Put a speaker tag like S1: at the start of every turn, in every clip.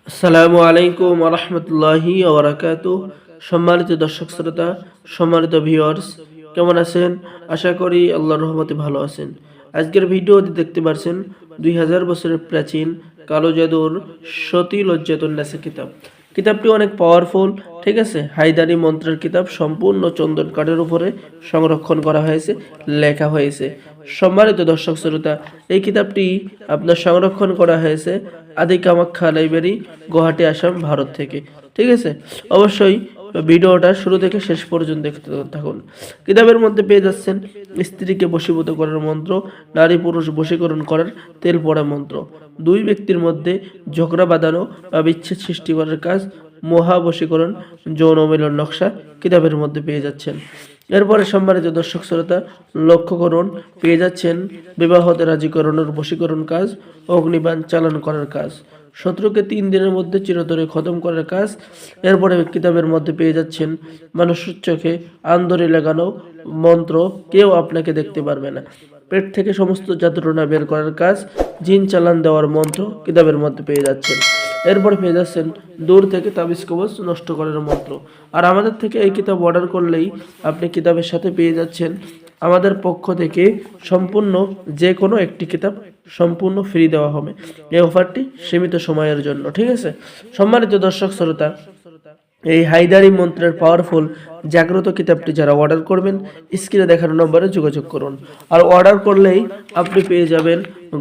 S1: আসসালামু আলাইকুম ওয়া রাহমাতুল্লাহি ওয়া বারাকাতুহু। সম্মানিত দর্শক শ্রোতা, সম্মানিত ভিউয়ার্স, কেমন আছেন? আশা করি আল্লাহর রহমতে ভালো আছেন। আজকের ভিডিওতে দেখতে পাচ্ছেন 2000 বছরের প্রাচীন কালো জাদুর সতী লজ্জাতুন্নেসা কিতাব। কিতাবটি অনেক পাওয়ারফুল, ঠিক আছে। হায়দারি মন্ত্রের কিতাব, সম্পূর্ণ চন্দন কাঠের উপরে সংরক্ষণ করা হয়েছে, লেখা হয়েছে। সম্মানিত দর্শক শ্রোতা, এই কিতাবটি আপনার সংরক্ষণ করা হয়েছে আদি কামাখ্যা লাইব্রেরি, গুয়াহাটি, আসাম, ভারত থেকে, ঠিক আছে। অবশ্যই ভিডিওটা শুরু থেকে শেষ পর্যন্ত দেখতে থাকুন। কিতাবের মধ্যে পেয়ে যাচ্ছেন স্ত্রীকে বশীভূত করার মন্ত্র, নারী পুরুষ বশীকরণ করার তেল পড়া মন্ত্র, দুই ব্যক্তির মধ্যে ঝগড়া বাঁধানো বা বিচ্ছেদ সৃষ্টি করার কাজ, মহাবশীকরণ, যৌন মিলন নকশা কিতাবের মধ্যে পেয়ে যাচ্ছেন। এরপরে সম্মানিত দর্শক শ্রোতা, লক্ষ্য করুন, পেয়ে যাচ্ছেন বিবাহতে রাজীকরণের বশীকরণ কাজ, অগ্নিবাণ চালন করার কাজ, শত্রুকে 3 দিনের মধ্যে চিরতরে খতম করার কাজ। এরপরে কিতাবের মধ্যে পেয়ে যাচ্ছেন মানুষের চোখে আন্দরে লাগানো মন্ত্র, কেউ আপনাকে দেখতে পারবে না, পেট থেকে সমস্ত যন্ত্রণা বের করার কাজ, জিন চালান দেওয়ার মন্ত্র কিতাবের মধ্যে পেয়ে যাচ্ছেন। এরপরে পেয়ে যাচ্ছেন দূর থেকে তাবিজ কবজ নষ্ট করার মন্ত্র। আর আমাদের থেকে এই কিতাব অর্ডার করলেই আপনি কিতাবের সাথে পেয়ে যাচ্ছেন আমাদের পক্ষ থেকে সম্পূর্ণ যে কোনো একটি কিতাব সম্পূর্ণ ফ্রি দেওয়া হবে। এই অফারটি সীমিত সময়ের জন্য, ঠিক আছে। সম্মানিত দর্শক শ্রোতা, এই হায়দারি মন্ত্রের পাওয়ারফুল জাগ্রত কিতাবটি যারা অর্ডার করবেন, স্ক্রিনে দেখানো নম্বরে যোগাযোগ করুন। আর অর্ডার করলেই আপনি পেয়ে যাবেন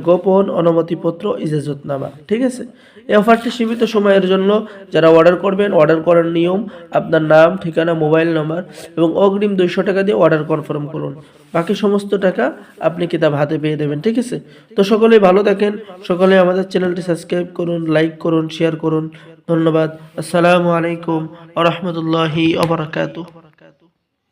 S1: গোপন অনুমতিপত্র, ইজাজতনামা, ঠিক আছে। এই অফারটি সীমিত সময়ের জন্য। যারা অর্ডার করবেন, অর্ডার করার নিয়ম, আপনার নাম, ঠিকানা, মোবাইল নাম্বার এবং অগ্রিম 200 টাকা দিয়ে অর্ডার কনফার্ম করুন। বাকি সমস্ত টাকা আপনি কিতাব হাতে পেয়ে দেবেন, ঠিক আছে। তো সকলেই ভালো থাকেন, সকলে আমাদের চ্যানেলটি সাবস্ক্রাইব করুন, লাইক করুন, শেয়ার করুন। ধন্যবাদ। আসসালামু আলাইকুম ওয়া রাহমাতুল্লাহি ওয়া বারাকাতুহু।